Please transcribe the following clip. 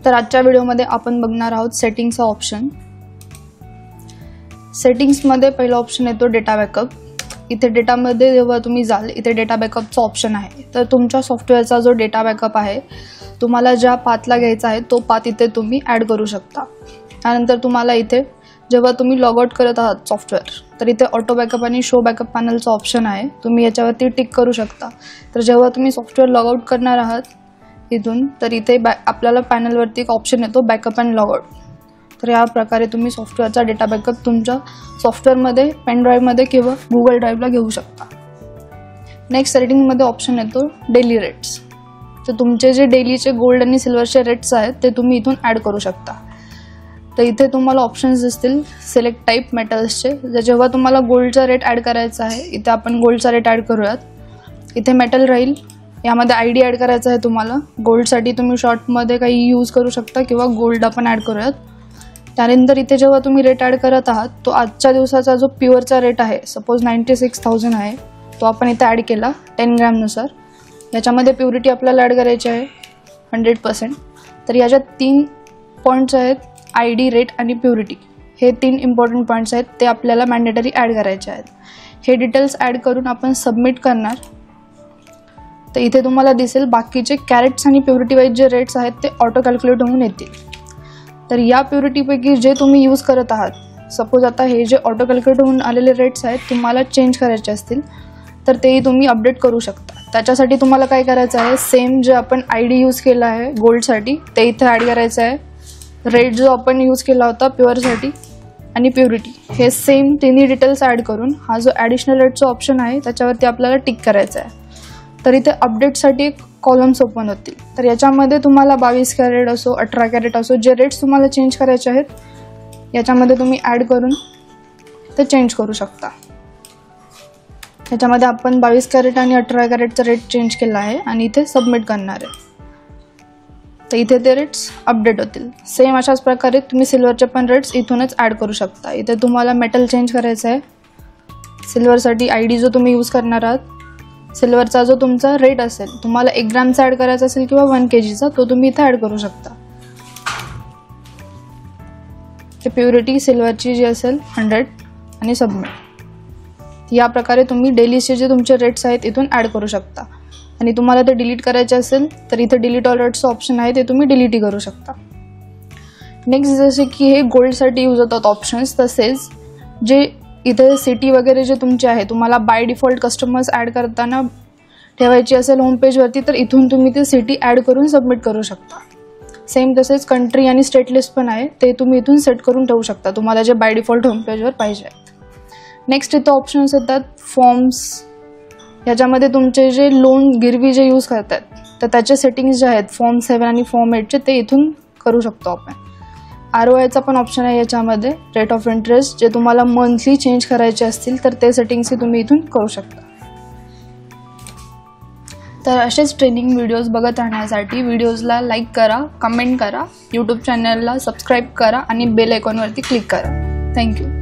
तर आजच्या व्हिडिओमध्ये आपण बघणार आहोत सेटिंग्सचा ऑप्शन। सेटिंग्समध्ये पहिला ऑप्शन येतो डेटा बॅकअप। इथे डेटामध्ये जेव्हा तुम्ही जाल इथे डेटा बॅकअपचा ऑप्शन आहे। तर तुमच्या सॉफ्टवेअरचा जो डेटा बॅकअप आहे तुम्हाला ज्या पाथला घ्यायचा आहे तो पाथ इथे तुम्ही ॲड करू शकता। त्यानंतर तुम्हाला इथे जेव्हा तुम्ही लॉग आउट करत आहात सॉफ्टवेअर तर इथे ऑटो बॅकअप आणि शो बॅकअप पॅनलचा ऑप्शन आहे, तुम्ही याच्यावरती टिक करू शकता। तर जेव्हा तुम्ही सॉफ्टवेअर लॉग आउट करणार आहात इथून तर इथे आपल्याला पॅनलवरती एक ऑप्शन येतो बॅकअप अँड लॉग आउट। तर या प्रकारे तुम्ही सॉफ्टवेअरचा डेटा बॅकअप तुमच्या सॉफ्टवेअरमध्ये पेन ड्राईव्हमध्ये किंवा गुगल ड्राईव्हला घेऊ शकता। नेक्स्ट सेटिंगमध्ये ऑप्शन येतो डेली रेट्स। तर तुमचे जे डेलीचे गोल्ड आणि सिल्वरचे रेट्स आहेत ते तुम्ही इथून ॲड करू शकता। तर इथे तुम्हाला ऑप्शन्स दिसतील सिलेक्ट टाईप मेटल्सचे। जेव्हा तुम्हाला गोल्डचा रेट ॲड करायचा आहे इथे आपण गोल्डचा रेट ॲड करूयात। इथे मेटल राहील, यामध्ये ID ॲड करायचा आहे तुम्हाला। गोल्डसाठी तुम्ही शॉर्टमध्ये काही यूज करू शकता किंवा गोल्ड आपण ॲड करूयात। त्यानंतर इथे जेव्हा तुम्ही रेट ॲड करत आहात तो आजच्या दिवसाचा जो प्युअरचा रेट आहे सपोज 96,000 आहे तो आपण इथे ॲड केला 10 ग्रॅमनुसार। याच्यामध्ये प्युरिटी आपल्याला ॲड करायची आहे 100%। तर याच्यात 3 पॉईंट्स आहेत ID, रेट आणि प्युरिटी। हे 3 इम्पॉर्टंट पॉईंट्स आहेत, ते आपल्याला मॅन्डेटरी ॲड करायचे आहेत। हे डिटेल्स ॲड करून आपण सबमिट करणार। तर इथे तुम्हाला दिसेल बाकीचे कॅरेट्स आणि प्युरिटी वाईज जे रेट्स आहेत ते ऑटो कॅल्क्युलेट होऊन येतील। तर या प्युरिटीपैकी जे तुम्ही यूज करत आहात सपोज आता हे जे ऑटो कॅल्क्युलेट होऊन आलेले रेट्स आहेत तुम्हाला चेंज करायचे असतील तर तेही तुम्ही अपडेट करू शकता। त्याच्यासाठी तुम्हाला काय करायचं आहे, सेम जे आपण ID यूज केला आहे गोल्डसाठी ते इथे ॲड करायचं आहे। रेट जो आपण यूज केला होता प्युअरसाठी आणि प्युरिटी हे सेम तिन्ही डिटेल्स ॲड करून हा जो ॲडिशनल रेटचा ऑप्शन आहे त्याच्यावरती आपल्याला टिक करायचं आहे। तर इथे अपडेटसाठी एक कॉलम्स ओपन होतील। तर याच्यामध्ये तुम्हाला 22 कॅरेट असो 18 कॅरेट असो जे रेट्स तुम्हाला चेंज करायचे आहेत याच्यामध्ये तुम्ही ॲड करून ते चेंज करू शकता। याच्यामध्ये आपण 22 कॅरेट आणि 18 कॅरेटचा रेट चेंज केला आहे आणि इथे सबमिट करणार आहे। तर इथे ते रेट्स अपडेट होतील। सेम अशाच प्रकारे तुम्ही सिल्वरचे पण रेट्स इथूनच ॲड करू शकता। इथे तुम्हाला मेटल चेंज करायचं आहे। सिल्वरसाठी ID जो तुम्ही यूज करणार आहात सिल्वरचा जो तुमचा रेट असेल तुम्हाला 1 ग्रॅमचा ॲड करायचा असेल किंवा 1 kgचा तो तुम्ही इथे ॲड करू शकता। ते प्युरिटी सिल्वरची जी असेल 100 आणि सबमिट। या प्रकारे तुम्ही डेलीचे जे तुमचे रेट्स आहेत इथून ॲड करू शकता। आणि तुम्हाला ते डिलीट करायचे असेल तर इथे डिलीट ऑल रेट्सचं ऑप्शन आहे ते तुम्ही डिलीटही करू शकता। नेक्स्ट जसे की हे गोल्डसाठी यूज होतात ऑप्शन्स, तसेच जे इथे सिटी वगैरे जे तुमचे आहे तुम्हाला बाय डिफॉल्ट कस्टमर्स ॲड करताना ठेवायची असेल होम पेजवरती तर इथून तुम्ही ते सिटी ॲड करून सबमिट करू शकता। सेम तसेच कंट्री आणि स्टेट लिस्ट पण आहे ते तुम्ही इथून सेट करून ठेवू शकता तुम्हाला जे बाय डिफॉल्ट होम पेजवर पाहिजे। नेक्स्ट इथं ऑप्शन्स येतात फॉर्म्स। याच्यामध्ये तुमचे जे लोन गिरवी जे यूज करतात तर त्याचे सेटिंग्स जे आहेत फॉर्म 7 आणि फॉर्म 8चे ते इथून करू शकतो आपण। ROIचा पण ऑप्शन आहे याच्यामध्ये, रेट ऑफ इंटरेस्ट जे तुम्हाला मंथली चेंज करायचे असतील तर ते सेटिंग्सही तुम्ही इथून करू शकता। तर असेच ट्रेनिंग व्हिडिओज बघत राहण्यासाठी व्हिडिओजला लाईक करा, कमेंट करा, यूट्यूब चॅनलला सबस्क्राईब करा आणि बेल आयकॉनवरती क्लिक करा। थँक्यू।